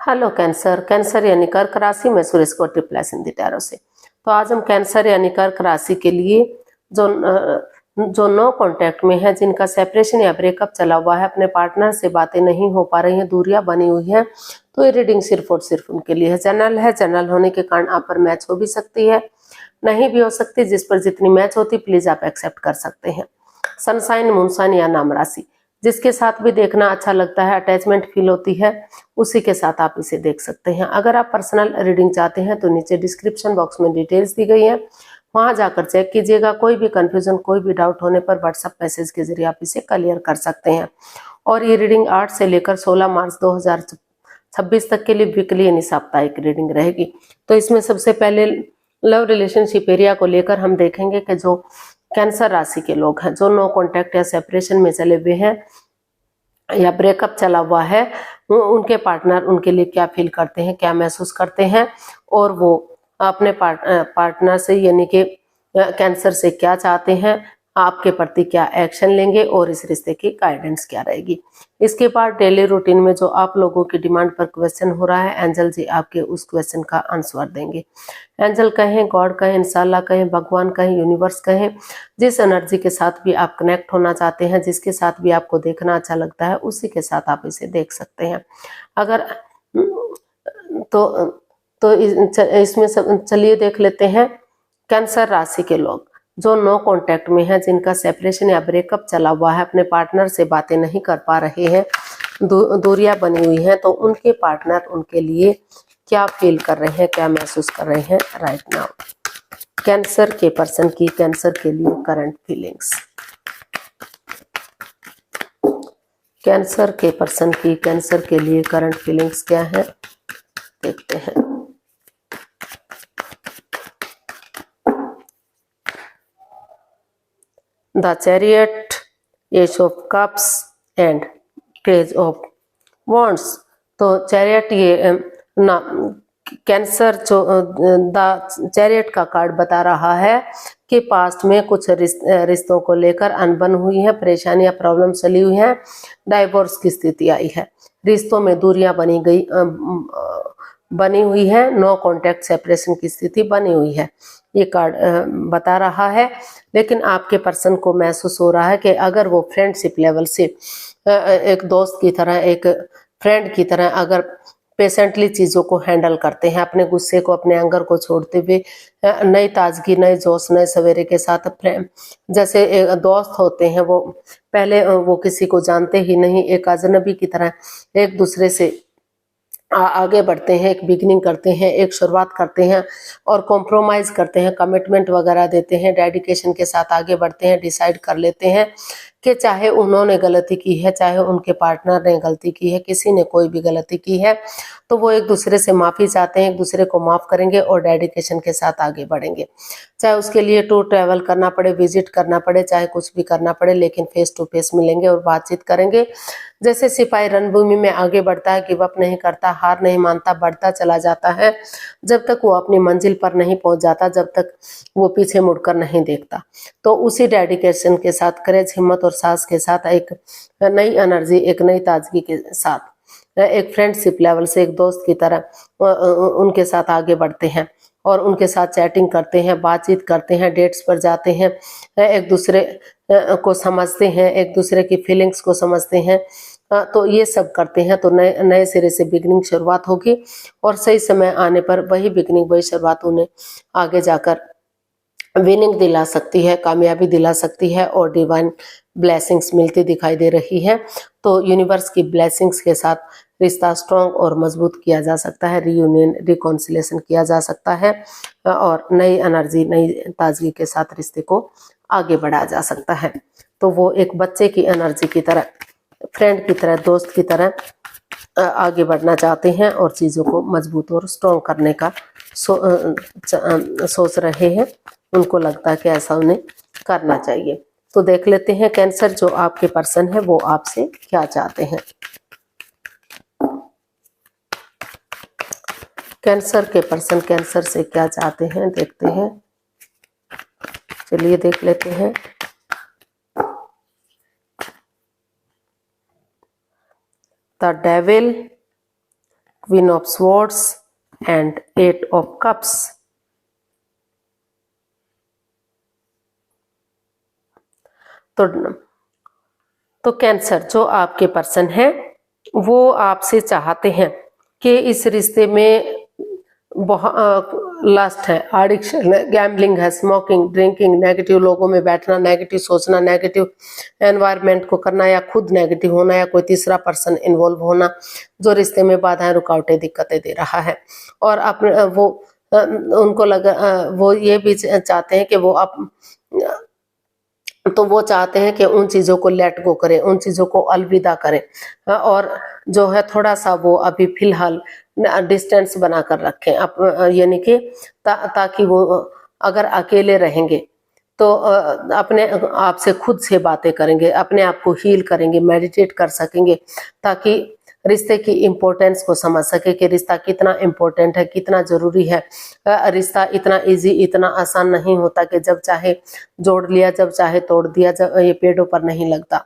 Hello cancer. Cancer यानी कर्क राशि में सुरेश को ट्रिप्लस हिंदी टैरो से। तो आज हम कैंसर यानी कर्क राशि के लिए जो नो कांटेक्ट में है, जिनका सेपरेशन या ब्रेकअप चला हुआ है, अपने पार्टनर से बातें नहीं हो पा रही हैं, दूरियां बनी हुई हैं, तो ये रीडिंग सिर्फ और सिर्फ उनके लिए है। जनरल है, जनरल होने के कारण आप पर मैच हो भी सकती है, नहीं भी हो सकती। जिस पर जितनी मैच होती प्लीज आप एक्सेप्ट कर सकते हैं। सनसाइन, मूनसाइन या नाम राशि, जिसके साथ भी देखना अच्छा लगता है, अटैचमेंट फील होती है, उसी के साथ आप इसे देख सकते हैं। अगर आप पर्सनल रीडिंग चाहते हैं तो नीचे डिस्क्रिप्शन बॉक्स में डिटेल्स दी गई है, वहां जाकर चेक कीजिएगा। कोई भी कंफ्यूजन, कोई भी डाउट होने पर व्हाट्सएप मैसेज के जरिए आप इसे क्लियर कर सकते हैं। और ये रीडिंग 8 से लेकर 16 मार्च 2026 तक के लिए वीकली यानी साप्ताहिक रीडिंग रहेगी। तो इसमें सबसे पहले लव रिलेशनशिप एरिया को लेकर हम देखेंगे कि जो कैंसर राशि के लोग हैं, जो नो कॉन्टैक्ट या सेपरेशन में चले हुए हैं या ब्रेकअप चला हुआ है, उनके पार्टनर उनके लिए क्या फील करते हैं, क्या महसूस करते हैं, और वो अपने पार्टनर से यानी कि कैंसर से क्या चाहते हैं, आपके प्रति क्या एक्शन लेंगे, और इस रिश्ते की गाइडेंस क्या रहेगी। इसके बाद डेली रूटीन में जो आप लोगों की डिमांड पर क्वेश्चन हो रहा है, एंजल जी आपके उस क्वेश्चन का आंसर देंगे। एंजल कहें, गॉड कहें, इंशाल्लाह कहें, भगवान कहें, यूनिवर्स कहें, जिस एनर्जी के साथ भी आप कनेक्ट होना चाहते हैं, जिसके साथ भी आपको देखना अच्छा लगता है, उसी के साथ आप इसे देख सकते हैं। अगर तो इसमें चलिए देख लेते हैं कैंसर राशि के लोग जो नो कांटेक्ट में है, जिनका सेपरेशन या ब्रेकअप चला हुआ है, अपने पार्टनर से बातें नहीं कर पा रहे हैं, दूरियां बनी हुई हैं, तो उनके पार्टनर उनके लिए क्या फील कर रहे हैं, क्या महसूस कर रहे हैं राइट नाउ। कैंसर के पर्सन की कैंसर के लिए करंट फीलिंग्स। कैंसर के पर्सन की कैंसर के लिए करंट फीलिंग्स क्या है, देखते हैं। The chariot, ace of cups and page of wands. तो चैरियट ये ना कैंसर जो द चैरियट का कार्ड बता रहा है कि पास्ट में कुछ रिश्तों को लेकर अनबन हुई है, परेशानी या प्रॉब्लम चली हुई है, डाइवोर्स की स्थिति आई है, रिश्तों में दूरियां बनी हुई है, नो कांटेक्ट सेपरेशन की स्थिति बनी हुई है, ये कार्ड बता रहा है। लेकिन आपके पर्सन को महसूस हो रहा है कि अगर वो फ्रेंडशिप लेवल से एक दोस्त की तरह, एक फ्रेंड की तरह अगर पेशेंटली चीज़ों को हैंडल करते हैं, अपने गुस्से को, अपने एंगर को छोड़ते हुए नई ताजगी, नए जोश, नए सवेरे के साथ, जैसे दोस्त होते हैं वो पहले वो किसी को जानते ही नहीं, एक अजनबी की तरह एक दूसरे से आगे बढ़ते हैं, एक बिगिनिंग करते हैं, एक शुरुआत करते हैं और कॉम्प्रोमाइज करते हैं, कमिटमेंट वगैरह देते हैं, डेडिकेशन के साथ आगे बढ़ते हैं, डिसाइड कर लेते हैं कि चाहे उन्होंने गलती की है, चाहे उनके पार्टनर ने गलती की है, किसी ने कोई भी गलती की है, तो वो एक दूसरे से माफ़ी चाहते हैं, एक दूसरे को माफ़ करेंगे और डेडिकेशन के साथ आगे बढ़ेंगे। चाहे उसके लिए टूर ट्रैवल करना पड़े, विजिट करना पड़े, चाहे कुछ भी करना पड़े, लेकिन फेस टू फेस मिलेंगे और बातचीत करेंगे। जैसे सिपाही रणभूमि में आगे बढ़ता है, गिव अप नहीं करता, हार नहीं मानता, बढ़ता चला जाता है, जब तक वो अपनी मंजिल पर नहीं पहुंच जाता, जब तक वो पीछे मुड़कर नहीं देखता। तो उसी डेडिकेशन के साथ, करेज, हिम्मत और साहस के साथ, एक नई एनर्जी, एक नई ताजगी के साथ, एक फ्रेंडशिप लेवल से एक दोस्त की तरह उनके साथ आगे बढ़ते हैं और उनके साथ चैटिंग करते हैं, बातचीत करते हैं, डेट्स पर जाते हैं, एक दूसरे को समझते हैं, एक दूसरे की फीलिंग्स को समझते हैं। तो ये सब करते हैं, तो नए सिरे से बिगनिंग शुरुआत होगी और सही समय आने पर वही बिगनिंग, वही शुरुआत उन्हें आगे जाकर विनिंग दिला सकती है, कामयाबी दिला सकती है और डिवाइन ब्लेसिंग्स मिलती दिखाई दे रही है। तो यूनिवर्स की ब्लेसिंग्स के साथ रिश्ता स्ट्रॉन्ग और मजबूत किया जा सकता है, रीयूनियन, रिकॉन्सिलेशन किया जा सकता है और नई एनर्जी, नई ताजगी के साथ रिश्ते को आगे बढ़ाया जा सकता है। तो वो एक बच्चे की एनर्जी की तरह, फ्रेंड की तरह, दोस्त की तरह आगे बढ़ना चाहते हैं और चीज़ों को मजबूत और स्ट्रॉन्ग करने का सोच रहे हैं। उनको लगता है कि ऐसा उन्हें करना चाहिए। तो देख लेते हैं कैंसर जो आपके पर्सन है वो आपसे क्या चाहते हैं। कैंसर के पर्सन कैंसर से क्या चाहते हैं, देखते हैं। चलिए देख लेते हैं। The devil, queen of swords and 8 of cups. तो कैंसर जो आपके पर्सन है वो आपसे चाहते हैं कि इस रिश्ते में बहुत लस्ट है, एडिक्शन है, गैम्बलिंग है, स्मोकिंग, ड्रिंकिंग, नेगेटिव लोगों में बैठना, नेगेटिव सोचना, नेगेटिव एनवायरनमेंट को करना या खुद नेगेटिव होना या कोई तीसरा पर्सन इन्वॉल्व होना जो रिश्ते में बाधाएं, रुकावटें, दिक्कतें दे रहा है। और अपने वो उनको लगा वो ये भी चाहते हैं कि वो चाहते हैं कि उन चीज़ों को लेट गो करें, उन चीज़ों को अलविदा करें और जो है थोड़ा सा वो अभी फिलहाल डिस्टेंस बनाकर रखें, यानी कि ताकि वो अगर अकेले रहेंगे तो अपने आप से खुद से बातें करेंगे, अपने आप को हील करेंगे, मेडिटेट कर सकेंगे ताकि रिश्ते की इम्पोर्टेंस को समझ सके कि रिश्ता कितना इम्पोर्टेंट है, कितना ज़रूरी है। रिश्ता इतना इजी, इतना आसान नहीं होता कि जब चाहे जोड़ लिया, जब चाहे तोड़ दिया। जब ये पेड़ों पर नहीं लगता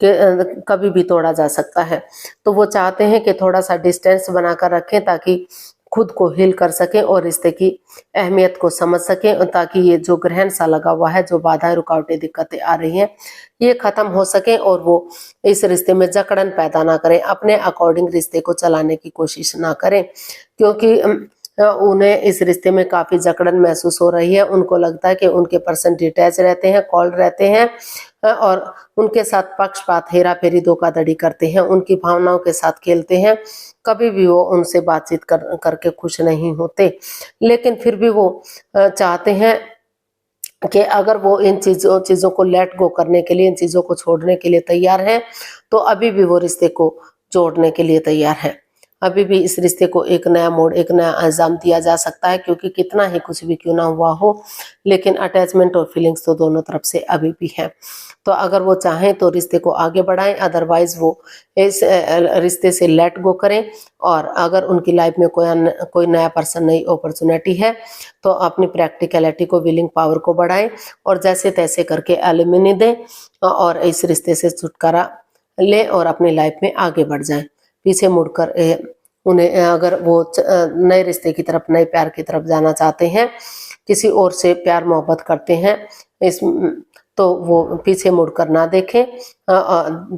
कि कभी भी तोड़ा जा सकता है। तो वो चाहते हैं कि थोड़ा सा डिस्टेंस बनाकर रखें ताकि खुद को हील कर सकें और रिश्ते की अहमियत को समझ सकें, ताकि ये जो ग्रहण सा लगा हुआ है, जो बाधाएं, रुकावटें, दिक्कतें आ रही हैं, ये खत्म हो सके और वो इस रिश्ते में जकड़न पैदा ना करें, अपने अकॉर्डिंग रिश्ते को चलाने की कोशिश ना करें, क्योंकि उन्हें इस रिश्ते में काफी जकड़न महसूस हो रही है। उनको लगता है कि उनके पर्सन डिटैच रहते हैं, कॉल्ड रहते हैं और उनके साथ पक्षपात, हेरा फेरी, धोखाधड़ी करते हैं, उनकी भावनाओं के साथ खेलते हैं, कभी भी वो उनसे बातचीत करके खुश नहीं होते। लेकिन फिर भी वो चाहते हैं कि अगर वो इन चीज़ों को लेट गो करने के लिए, इन चीज़ों को छोड़ने के लिए तैयार हैं, तो अभी भी वो रिश्ते को जोड़ने के लिए तैयार है। अभी भी इस रिश्ते को एक नया मोड़, एक नया अंजाम दिया जा सकता है, क्योंकि कितना ही कुछ भी क्यों ना हुआ हो, लेकिन अटैचमेंट और फीलिंग्स तो दोनों तरफ से अभी भी है। तो अगर वो चाहें तो रिश्ते को आगे बढ़ाएं, अदरवाइज वो इस रिश्ते से लेट गो करें। और अगर उनकी लाइफ में कोई नया पर्सन, नई अपॉर्चुनिटी है, तो अपनी प्रैक्टिकलिटी को, विलिंग पावर को बढ़ाएं और जैसे तैसे करके एलिमिनी दें और इस रिश्ते से छुटकारा लें और अपनी लाइफ में आगे बढ़ जाएं। पीछे मुड़कर उन्हें अगर वो नए रिश्ते की तरफ, नए प्यार की तरफ जाना चाहते हैं, किसी और से प्यार मोहब्बत करते हैं, तो वो पीछे मुड़कर ना देखें।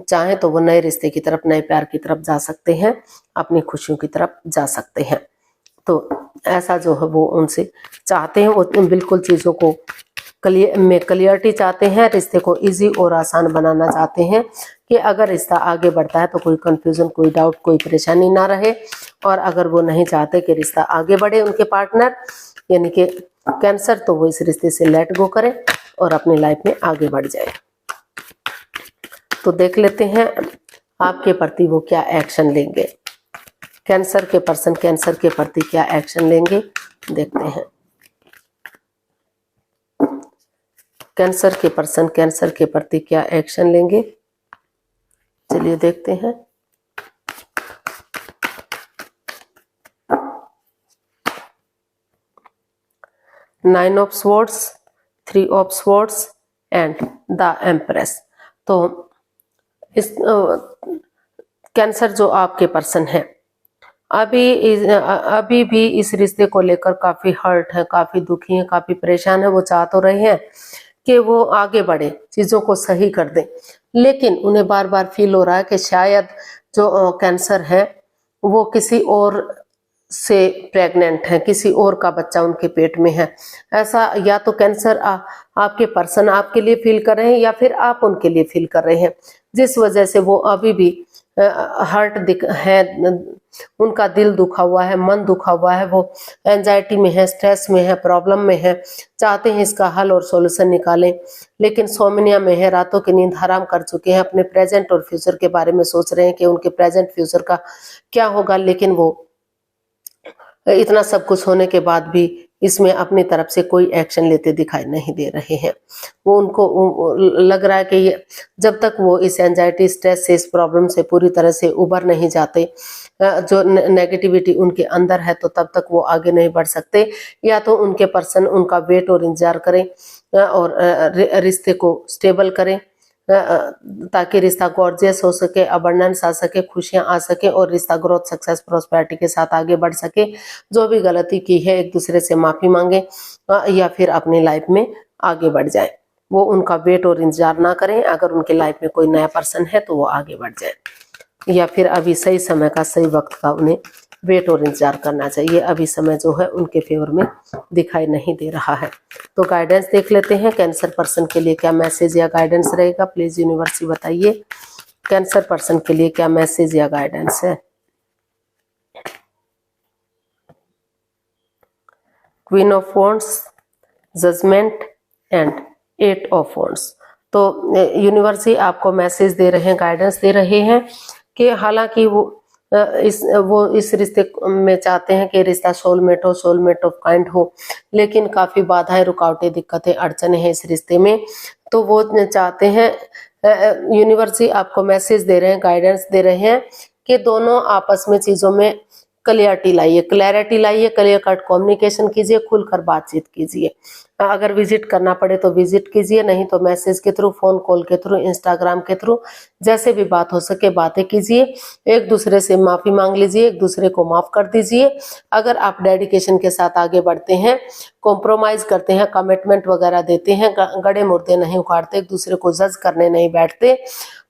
चाहे तो वो नए रिश्ते की तरफ, नए प्यार की तरफ जा सकते हैं, अपनी खुशियों की तरफ जा सकते हैं। तो ऐसा जो है वो उनसे चाहते हैं, वो बिल्कुल चीज़ों को क्लियरिटी चाहते हैं, रिश्ते को इजी और आसान बनाना चाहते हैं कि अगर रिश्ता आगे बढ़ता है तो कोई कंफ्यूजन, कोई डाउट, कोई परेशानी ना रहे। और अगर वो नहीं चाहते कि रिश्ता आगे बढ़े, उनके पार्टनर यानी कि कैंसर, तो वो इस रिश्ते से लेट गो करें और अपनी लाइफ में आगे बढ़ जाए। तो देख लेते हैं आपके प्रति वो क्या एक्शन लेंगे। कैंसर के पर्सन कैंसर के प्रति क्या एक्शन लेंगे, देखते हैं। कैंसर के पर्सन कैंसर के प्रति क्या एक्शन लेंगे, चलिए देखते हैं। Nine of swords, 3 of swords and the empress. तो इस कैंसर जो आपके पर्सन है, अभी भी इस रिश्ते को लेकर काफी हर्ट है, काफी दुखी है, काफी परेशान है। वो चाह तो रहे हैं कि वो आगे बढ़े, चीजों को सही कर दें, लेकिन उन्हें बार बार फील हो रहा है कि शायद जो कैंसर है वो किसी और से प्रेग्नेंट है, किसी और का बच्चा उनके पेट में है। ऐसा या तो कैंसर आपके पर्सन आपके लिए फील कर रहे हैं या फिर आप उनके लिए फील कर रहे हैं, जिस वजह से वो अभी भी हर्ट है, उनका दिल दुखा हुआ है, मन दुखा हुआ है, वो एंजाइटी में है, स्ट्रेस में है, प्रॉब्लम में है, चाहते हैं इसका हल और सॉल्यूशन निकालें, लेकिन सोमनिया में है, रातों की नींद हराम कर चुके हैं, अपने प्रेजेंट और फ्यूचर के बारे में सोच रहे हैं कि उनके प्रेजेंट फ्यूचर का क्या होगा। लेकिन वो इतना सब कुछ होने के बाद भी इसमें अपनी तरफ से कोई एक्शन लेते दिखाई नहीं दे रहे हैं। वो उनको लग रहा है कि ये जब तक वो इस एंजाइटी, स्ट्रेस से, इस प्रॉब्लम से पूरी तरह से उबर नहीं जाते, जो नेगेटिविटी उनके अंदर है, तो तब तक वो आगे नहीं बढ़ सकते। या तो उनके पर्सन उनका वेट और इंतजार करें और रिश्ते को स्टेबल करें, ताकि रिश्ता गॉर्जियस हो सके, अबंडेंस आ सके, खुशियां आ सके और रिश्ता ग्रोथ, सक्सेस, प्रोस्पेरिटी के साथ आगे बढ़ सके। जो भी गलती की है एक दूसरे से माफी मांगे या फिर अपनी लाइफ में आगे बढ़ जाए। वो उनका वेट और इंतजार ना करें। अगर उनके लाइफ में कोई नया पर्सन है तो वो आगे बढ़ जाए, या फिर अभी सही समय का, सही वक्त का उन्हें वेट और इंतजार करना चाहिए। अभी समय जो है उनके फेवर में दिखाई नहीं दे रहा है। तो गाइडेंस देख लेते हैं, कैंसर पर्सन के लिए क्या मैसेज या गाइडेंस रहेगा। प्लीज यूनिवर्स बताइए कैंसर पर्सन के लिए क्या मैसेज या गाइडेंस है। Queen of wands, judgement and 8 of wands. तो यूनिवर्स आपको मैसेज दे रहे हैं, गाइडेंस दे रहे हैं कि हालांकि वो इस रिश्ते में चाहते हैं कि रिश्ता सोलमेट हो, सोलमेट ऑफ काइंड हो, लेकिन काफी बाधाएं, रुकावटें, दिक्कतें, अड़चने हैं इस रिश्ते में। तो वो चाहते हैं, यूनिवर्स आपको मैसेज दे रहे हैं, गाइडेंस दे रहे हैं कि दोनों आपस में चीजों में क्लियरिटी लाइए, क्लियर कट कम्युनिकेशन कीजिए, खुलकर बातचीत कीजिए। अगर विजिट करना पड़े तो विजिट कीजिए, नहीं तो मैसेज के थ्रू, फोन कॉल के थ्रू, इंस्टाग्राम के थ्रू, जैसे भी बात हो सके बातें कीजिए। एक दूसरे से माफी मांग लीजिए, एक दूसरे को माफ कर दीजिए। अगर आप डेडिकेशन के साथ आगे बढ़ते हैं, कॉम्प्रोमाइज करते हैं, कमिटमेंट वगैरह देते हैं, गड़े मुर्दे नहीं उखाड़ते, एक दूसरे को जज करने नहीं बैठते,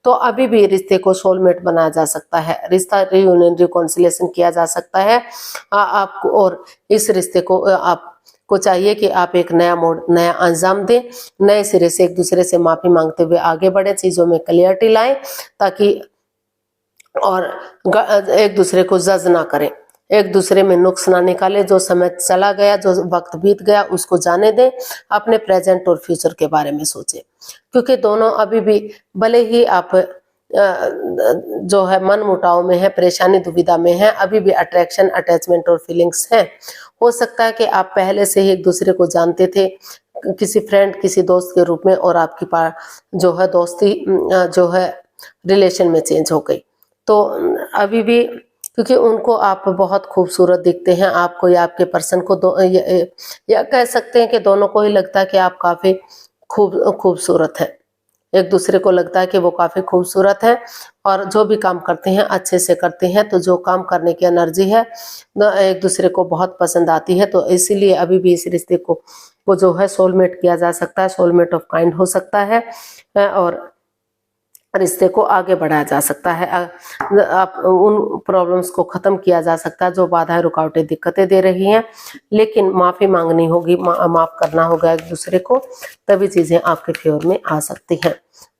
तो अभी भी रिश्ते को सोलमेट बनाया जा सकता है, रिश्ता रियूनियन, रिकॉन्सिलेशन किया जा सकता है आपको। और इस रिश्ते को आपको चाहिए कि आप एक नया मोड़, नया अंजाम दें, नए सिरे से एक दूसरे से माफी मांगते हुए आगे बढ़े, चीजों में क्लियरिटी लाएं, ताकि और एक दूसरे को जज ना करें, एक दूसरे में नुक्स ना निकाले। जो समय चला गया, जो वक्त बीत गया, उसको जाने दें, अपने प्रेजेंट और फ्यूचर के बारे में सोचें। क्योंकि दोनों अभी भी, भले ही आप जो है मन मुटाव में है, परेशानी दुविधा में है, अभी भी अट्रैक्शन, अटैचमेंट और फीलिंग्स है। हो सकता है कि आप पहले से ही एक दूसरे को जानते थे, किसी फ्रेंड, किसी दोस्त के रूप में, और आपकी जो है दोस्ती जो है रिलेशन में चेंज हो गई। तो अभी भी, क्योंकि उनको आप बहुत खूबसूरत दिखते हैं, आपको या आपके पर्सन को या कह सकते हैं कि दोनों को ही लगता है कि आप काफी खूबसूरत है। एक दूसरे को लगता है कि वो काफी खूबसूरत है और जो भी काम करते हैं अच्छे से करते हैं। तो जो काम करने की एनर्जी है एक दूसरे को बहुत पसंद आती है। तो इसीलिए अभी भी इस रिश्ते को जो है सोलमेट किया जा सकता है, सोलमेट ऑफ काइंड हो सकता है और रिश्ते को आगे बढ़ाया जा सकता है। आप उन प्रॉब्लम्स को खत्म किया जा सकता है जो बाधाएं, रुकावटें, दिक्कतें दे रही हैं। लेकिन माफी मांगनी होगी, माफ करना होगा एक दूसरे को, तभी चीजें आपके फेवर में आ सकती हैं।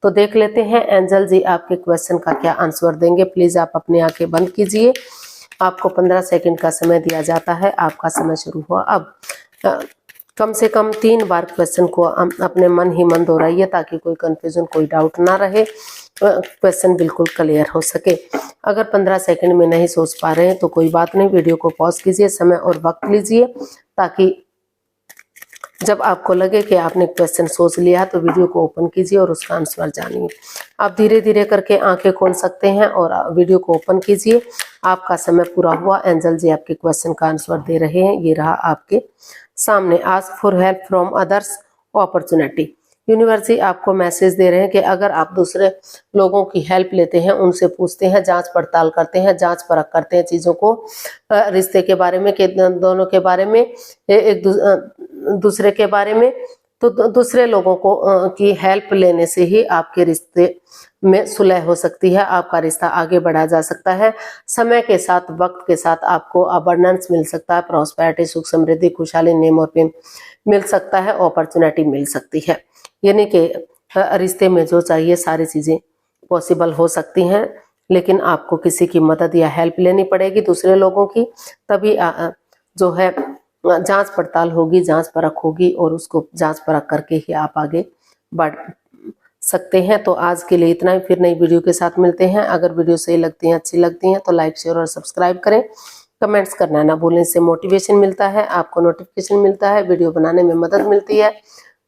तो देख लेते हैं एंजल जी आपके क्वेश्चन का क्या आंसर देंगे। प्लीज आप अपनी आंखें बंद कीजिए। आपको 15 सेकंड का समय दिया जाता है। आपका समय शुरू हुआ अब। कम से कम 3 बार क्वेश्चन को अपने मन ही मन दोहराइए ताकि कोई कंफ्यूजन, कोई डाउट ना रहे, क्वेश्चन बिल्कुल क्लियर हो सके। अगर 15 सेकंड में नहीं सोच पा रहे हैं तो कोई बात नहीं, वीडियो को पॉज कीजिए, समय और वक्त लीजिए, ताकि जब आपको लगे कि आपने क्वेश्चन सोच लिया है तो वीडियो को ओपन कीजिए और उसका आंसर जानिए। आप धीरे धीरे करके आंखें खोल सकते हैं और वीडियो को ओपन कीजिए। आपका समय पूरा हुआ। एंजल जी आपके क्वेश्चन का आंसर दे रहे हैं, ये रहा आपके सामने। Ask for help from others opportunity. Universe ji आपको मैसेज दे रहे हैं कि अगर आप दूसरे लोगों की हेल्प लेते हैं, उनसे पूछते हैं, जांच पड़ताल करते हैं, जांच परख करते हैं चीज़ों को, रिश्ते के बारे में, कि दोनों के बारे में, एक दूसरे के बारे में, तो दूसरे लोगों को की हेल्प लेने से ही आपके रिश्ते में सुलह हो सकती है, आपका रिश्ता आगे बढ़ाया जा सकता है। समय के साथ, वक्त के साथ आपको अबंडेंस मिल सकता है, प्रॉस्पेरिटी, सुख समृद्धि, खुशहाली, नेम और फेम मिल सकता है, अपॉर्चुनिटी मिल सकती है। यानी कि रिश्ते में जो चाहिए सारी चीजें पॉसिबल हो सकती हैं, लेकिन आपको किसी की मदद या हेल्प लेनी पड़ेगी, दूसरे लोगों की, तभी जो है जांच पड़ताल होगी, जांच परख होगी और उसको जांच परख करके ही आप आगे बढ़ सकते हैं। तो आज के लिए इतना ही, फिर नई वीडियो के साथ मिलते हैं। अगर वीडियो सही लगती है, अच्छी लगती है तो लाइक, शेयर और सब्सक्राइब करें। कमेंट्स करना ना भूलें, इससे मोटिवेशन मिलता है, आपको नोटिफिकेशन मिलता है, वीडियो बनाने में मदद मिलती है।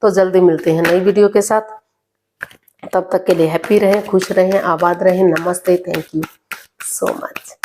तो जल्दी मिलते हैं नई वीडियो के साथ। तब तक के लिए हैप्पी रहें, खुश रहें, आबाद रहें। नमस्ते, थैंक यू सो मच।